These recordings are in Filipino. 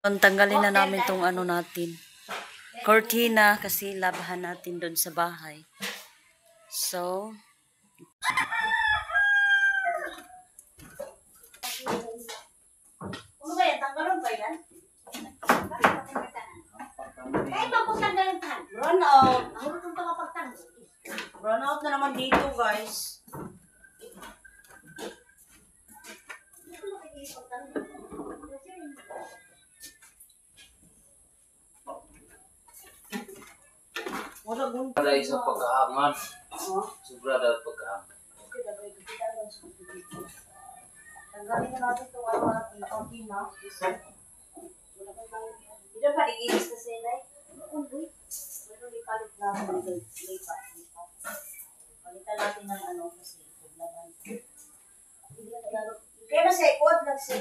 Tanggalin na namin tong ano natin. Cortina kasi labahan natin doon sa bahay. So, ano ba yan? Tanggalon ba yan? Kahit ba kung tanggalin tan? run out. Ako rin kung pagtanggal. Run out na naman dito, guys. Wala kung Wala isang pagkahaman. Sobra daw pagkahaman. tanggalin na natin itong ano natin, cortina. Hindi pa iinis na sila. Pero ipalit namin. Lipat. Palitan natin ng ano kasi paglaban. Kaya na sa ikot lang siya.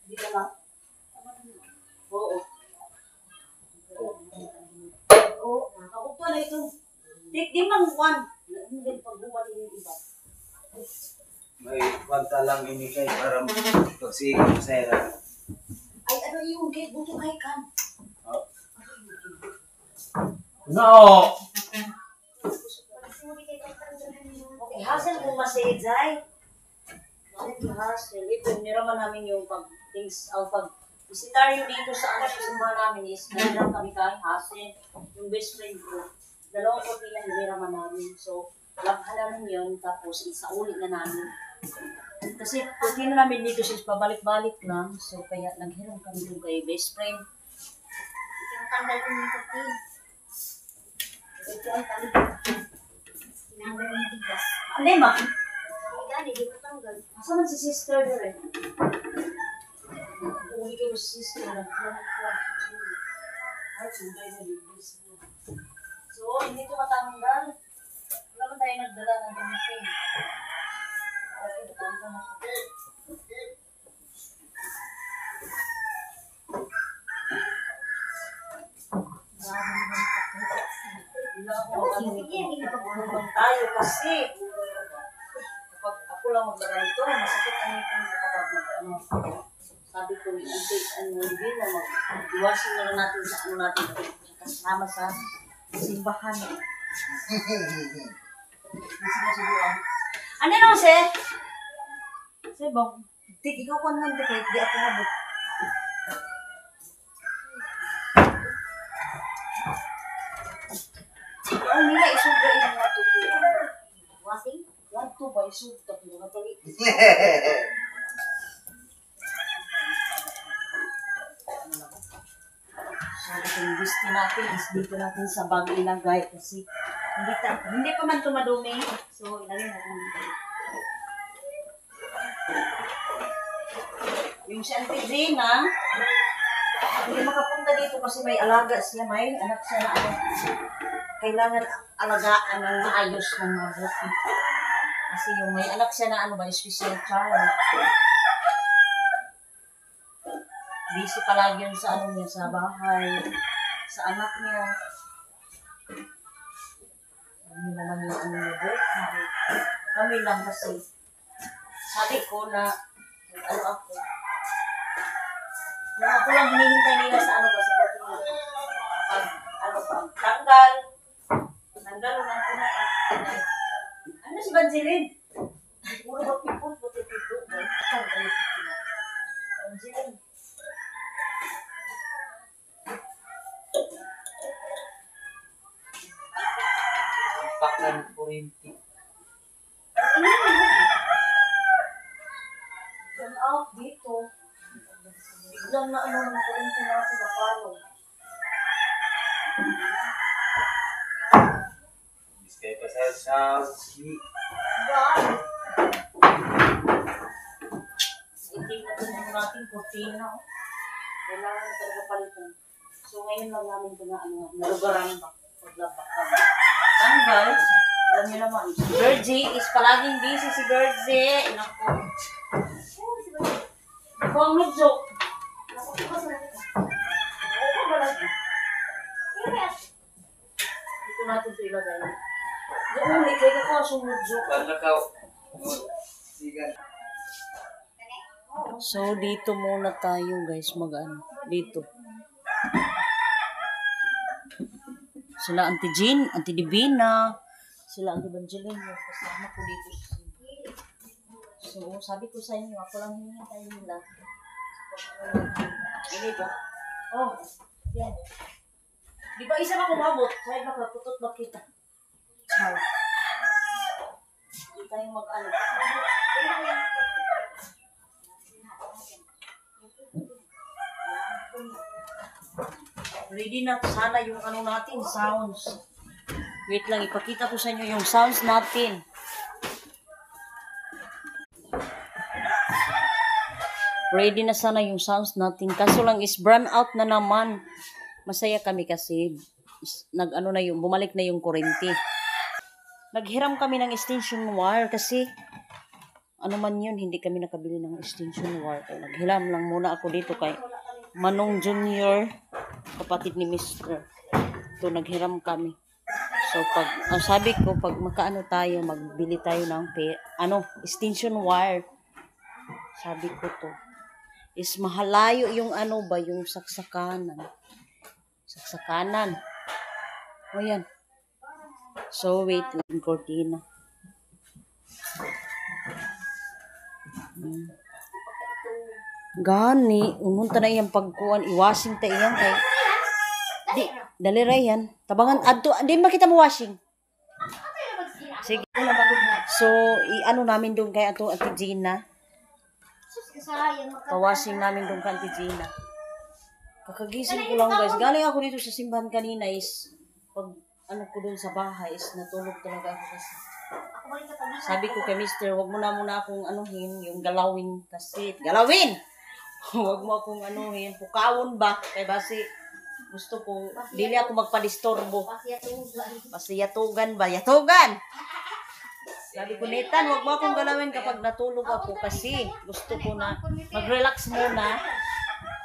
Hindi ka lang? Oo. Oo. Ako pa na ito. Di mang one. Hindi pag-ubad yung iba. May kwanta lang ini kay para pagsigil sa era. Ay, ano yung gate? Buto kay kan. No! Okay, hassle kung masayid, Zay. Hassle. Ito, niraman namin yung pag-things, pag-visitaryo dito sa ano, sa simbahan namin is, nariram kami kahit hassle. Yung best friend ko, 2 ko nila niraman namin. So, labhan namin yun, tapos isa ulit na namin. Kasi, pagkino namin dito sis, pabalik-balik lang. So, kaya naghiram kami yung kay best friend. Tanggal ko yung puti. Ito ay tali. Tinanggal yung tigas. Ano ba? Hindi, hindi ko tanggal. Asa man si sister doon eh? Uwi kayo si sister. Ay, sugay na libis mo. So, hindi ito matanggal. Wala man tayo nagdala ng gamitin. Okay, natanggal na ito. Tayo kasi. Kapag ako lang maglagay ito, masakit ang itong kapag ano. Sabi ko, hindi na mag-iwasin na lang natin sa ano natin. Kasama sa simbahan. Ano naman, Sir? Sir, bang, ikaw ko nang dikit, di ako nabot. Ang nila isubra yung mga tupo. Wasing? Yan to ba isubra yung mga tupo? Sabi ko, yung gusto natin is dito natin sa bag ilagay kasi hindi pa man tumadumi. So, ilagay natin dito. Yung si Auntie Zena, hindi makapunta dito kasi may alaga siya, may anak siya na ano. Kailangan alagaan ng maayos ng mabuti. Kasi yung may anak siya na ano ba, special child. Busy palagi yun sa ano niya, sa bahay, sa anak niya. Ano naman yung ano niya, buhay. Kami lang kasi. Sabi ko na, ano ako, na ako lang hinihintay nila sa ano ba, sa pagkakas. Pag, ano pa, tanggal o nang kunain. Ano si Banjilin? Puro ba pipot, putipito? Tanggal o kunain. Banjilin. Paklan kurinti. Yan out dito. Biglang na ano, nagkaroon natin na palo. Kaya pa sa Yan! Itim na ito natin cortina. Kailangan na talaga palitan. So ngayon lang namin ito na ano, nalugaran ba? Paglabak kami. And guys, alam niyo naman, si Gergie is palaging busy si Gergie. Naku. Ako ang nag-joke. Naku, ito ka sa natin. Oo, malagi. Dito natin ito ilagay. Doon, ikay ka ko, sumunod joke. Nakaw. Sigan. So, dito muna tayo guys, dito. Sila Auntie Jean, Auntie Divina, sila Auntie Evangeline, yung kasama ko dito. So, sabi ko sa inyo, ako lang hinihintay nila. Hindi ba? Oh, yan. Di ba isa na kumabot? Sa'yo makaputot ba kita? Ciao. Hindi tayo mag-ano. Ready na sana yung ano natin, sounds. Wait lang, ipakita ko sa inyo yung sounds natin. Ready na sana yung sounds natin. Kaso lang is burn out na naman. Masaya kami kasi nag-ano na yung, bumalik na yung kurente. Naghiram kami ng extension wire kasi ano man yun, hindi kami nakabili ng extension wire. Kaya naghiram lang muna ako dito kay Manong Junior, kapatid ni Mr. Ito, naghiram kami. So, sabi ko, pag makaano tayo, magbili tayo ng extension wire. Sabi ko to. Is mahalayo yung ano ba, yung saksakanan. Saksakanan. O yan. So, wait lang, cortina. Gani, umunta na iyang pagkuhan, iwashing ta iyang kay. Di, daliray yan. Tabangan, di makita mo washing. Sige. So, i-ano namin doon kay Ate Gina. Pawashing namin doon kay Ate Gina. Kakagising ko lang guys. Galing ako dito sa simbahan kanina is, pag ano ko doon sa bahay is natulog talaga ako kasi. Sabi ko kay Mr. Wag mo na muna akong anuhin, yung galawin kasi. Galawin! Wag mo akong anuhin. Pukawon ba? Kaya basi, gusto ko, dili ako magpadistorbo. Pasiyatugan ba? Yatugan! Sabi ko, Nathan, wag mo akong galawin kapag natulog ako kasi gusto ko na mag-relax muna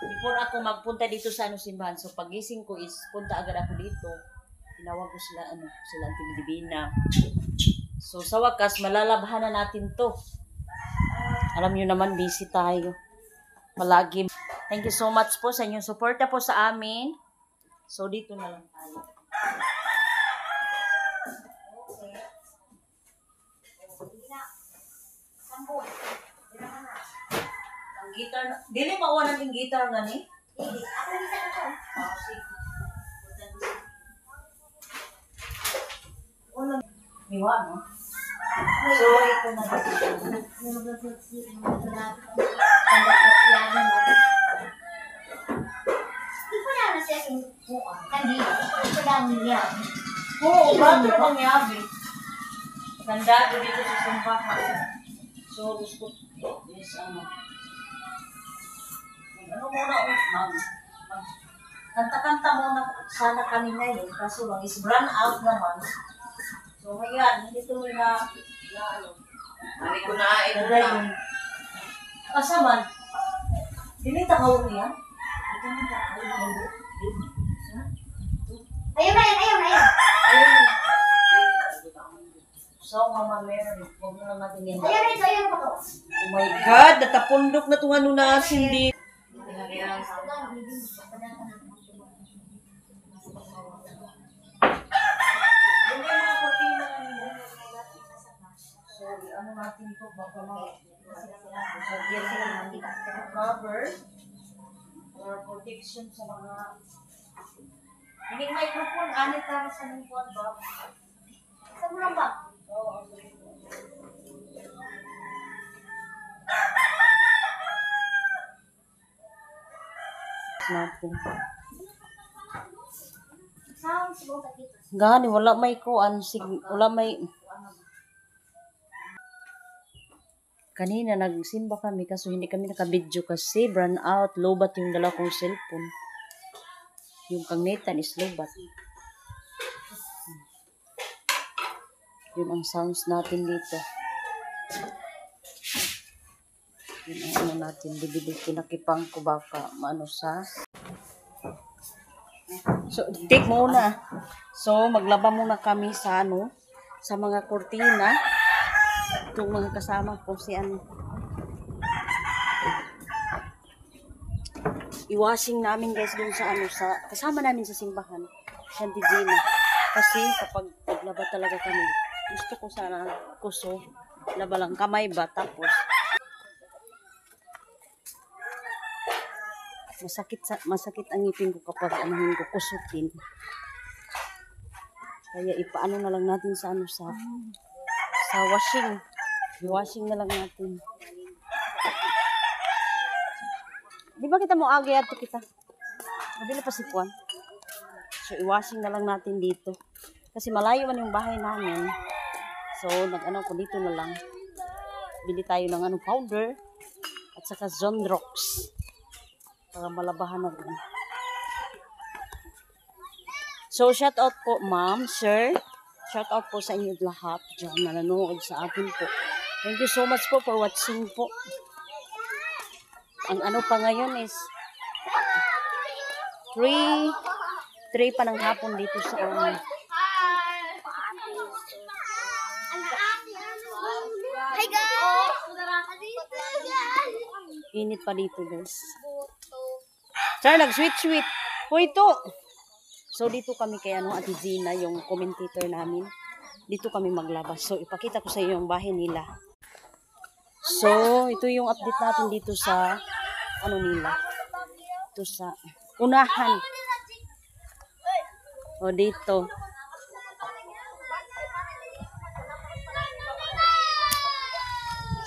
before ako magpunta dito sa simbahan. So, pagising ko is, punta agad ako dito. Tinawag ko sila, sila Auntie Divina. So, sa wakas, malalabhan na natin to. Alam nyo naman, busy tayo. Malagi. Thank you so much po sa inyong suporta po sa amin. So, dito na lang tayo. Ang guitar, dili mawanan yung guitar nga ni? Hindi. Ako bisa na to. Sige. Miwa, no? So, ito na dito. Oo, bago pang yabi. Ganda dito sa simbahan. So, gusto is ano muna, kanta-kanta muna sana kami ngayon. Kaso lang, is run out naman. So, ayan, hindi tuloy na ano. Hindi ko na ito. Kasaman, dinita ka ulo yan? Ayun na yan, ayun. Ayun. So, Mama Mary, huwag mo na natin yan. Ayun pa to. Oh my God, natapundok na itong ano na hindi. Sorry, ano natin ito? Baka cover or protection sa mga hindi microphone, anit para sa mga buwan ba? Saan mo lang ba? Oo. Natin. Sounds mo sa dito. Gani, wala may kuan, wala may. Kanina nagsimba kami kaso hindi kami naka-video kasi burn out, lobat yung dala kong cellphone. Yung kang Nathan is lobat. Yun ang sounds natin dito. Yun ang ano natin, bibili pinakipang ko baka maano sa. So, take muna. So, maglaba muna kami sa sa mga kurtina. Itong mga kasama ko si iwashing namin guys dun sa ano, sa kasama namin sa simbahan, si Auntie Gina. Kasi kapag naglaba talaga kami, gusto ko sana kuso, laba lang kamay ba, tapos masakit ang ngipin ko kapag anuhin ko kusutin. Kaya ipaano na lang natin sa ano, sa washing. I-washing na lang natin. Di ba kita mo agi ato kita? Mabili pa si Juan. So i-washing na lang natin dito. Kasi malayo man yung bahay namin. So nag-ano ko dito na lang. Bili tayo ng ano, powder at saka Zonrox para malabahan na rin. So, shout out po, ma'am, sir. Shout out po sa inyo lahat dyan na nanonood sa akin po. Thank you so much po for watching po. Ang ano pa ngayon is 3 pa ng hapon dito sa amin. Hi guys! Init pa dito, guys. Sir, nag-sweet. Hoy, ito. So, dito kami kay Ate Gina, yung commentator namin. Dito kami maglabas. So, ipakita ko sa iyo yung bahay nila. So, ito yung update natin dito sa, ano nila. Ito sa unahan. O, dito.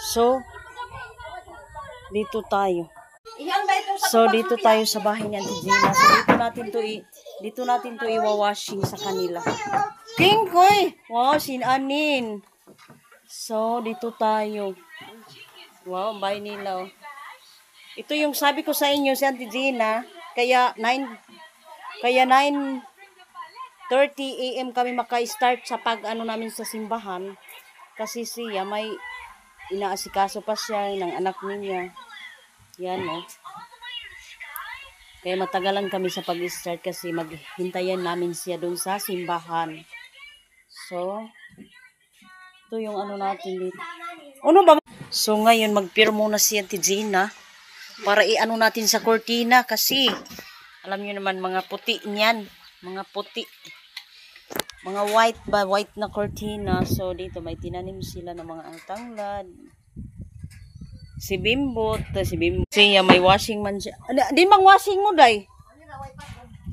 So, dito tayo. So, dito tayo sa bahay ni Auntie Gina. So, dito natin to iwawashing sa kanila. King koy! Wow, sinanin. So, dito tayo. Wow, bahay nila. Oh. Ito yung sabi ko sa inyo si Auntie Gina. Kaya 9:30 AM kami maka-start sa pag-ano namin sa simbahan. Kasi siya may inaasikaso pa siya ng anak niya. Yan, oh. Kaya matagalan kami sa pag-start kasi maghintayan namin siya doon sa simbahan. So, ito yung ano natin dito. Ano ba? So, ngayon magpirmo na si Auntie Gina para i-ano natin sa cortina kasi alam niyo naman mga puti niyan. Mga puti. Mga white ba? White na cortina. So, dito may tinanim sila ng mga tanglad. Si Bimbot, siya may washing man siya. Di bang washing mo, day?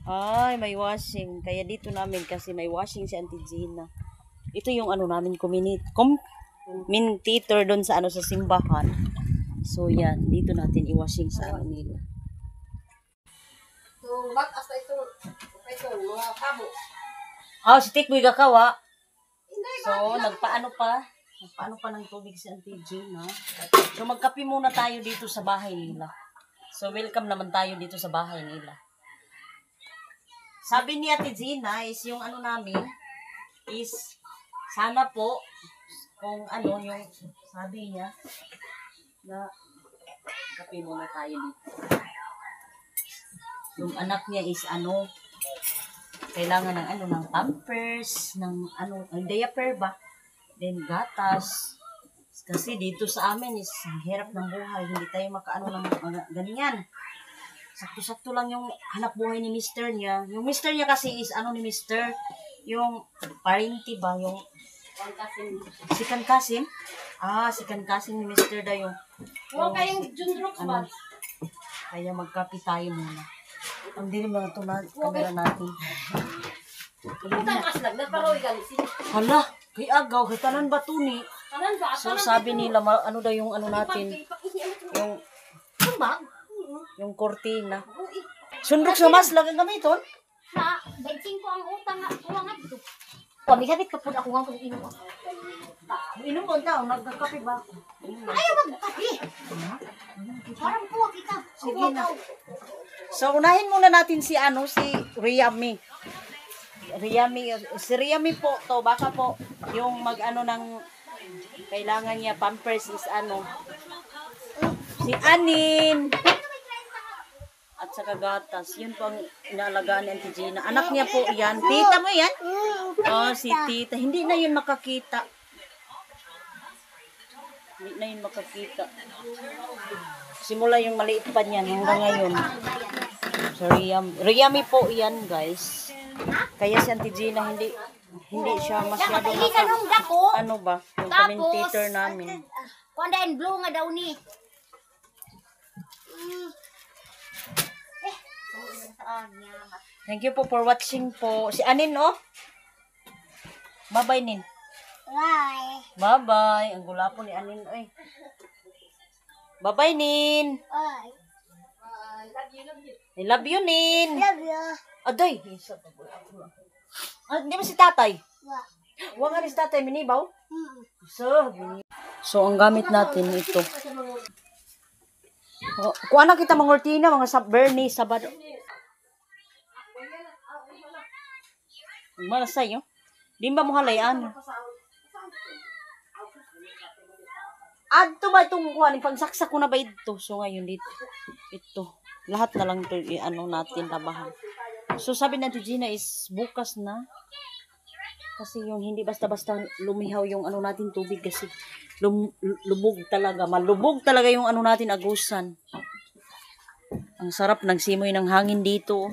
Ay, may washing. Kaya dito namin kasi may washing si Auntie Gina. Ito yung ano namin commentator doon sa ano sa simbahan. So yan, dito natin i-washing sa ano nila. So, hasta ito mga kabo. Ah, si Tikboy Gakawa. So, nagpaano pa ng tubig si Auntie Gina. So, magkape muna tayo dito sa bahay nila. So, welcome naman tayo dito sa bahay nila. Sabi ni Auntie Gina is yung ano namin is sana po kung ano yung sabi niya na kape muna tayo dito. Yung anak niya is ano kailangan ng ano ng pampers, ng ano, ang diaper ba? Then gatas. Kasi dito sa amin is hirap ng buhay. Hindi tayo makaano ng mga ganyan. Sakto-sakto lang yung hanap buhay ni mister niya. Yung mister niya kasi is ano ni mister? Yung parinti ba? Yung si Kankasim? Ah, si Kankasim ni mister daw yung kayong Junrox ba? Kaya magkape tayo muna. Ang dilim lang ito na kamera natin. Hala, kay agaw, kay tanan ba ito ni? So sabi nila, ano daw yung ano natin, yung kortina. Sunrok sa mas, lagang gamiton? Na, 25 ang utang nga, kuha nga dito. Pamigabit ka po na ako nga kung inom ako. Inom mo daw, nagkakape ba ako? Ayaw magkape! Parang kuha kita. Sige na. So unahin muna natin si ano, si Riami. Si Riami po to, baka po yung mag-ano ng kailangan niya pampers is ano, si Anin at saka gatas. Yun po ang inaalagaan ni Auntie Gina. Anak niya po yan. Tita mo yan? Oh, si tita. Hindi na yun makakita. Hindi na yun makakita. Simula yung maliit pa niyan hanggang ngayon. So, Riyami po yan, guys. Kaya si Auntie Gina, hindi siya masyado Makaili ka nung dako. ano ba, yung Tapos, commentator namin. kuandain blue nga daw ni. Thank you po for watching po. Si Anin, oh. Bye-bye, Nin. Bye. Bye-bye. Ang gula po ni Anin, oy. Bye-bye, Nin. Bye. I love you, Nin. Love you. Aday. Di ba si tatay? Wa. Huwag nga rin si tatay, minibaw? So, ang gamit natin ito. Oh, kung ano kita mga ortina, mga Bernie, Sabado. Malasay, oh. Di ba mo halayan? Adto ba itong kuhanin? Pagsaksak ko na ba ito? So, ngayon dito. Ito. Lahat na lang ito, ano natin, labahan. So, sabi natin, Gina, is bukas na. Kasi yung hindi basta-basta lumihaw yung ano natin tubig kasi lubog talaga. Malubog talaga yung ano natin agusan. Ang sarap ng simoy ng hangin dito.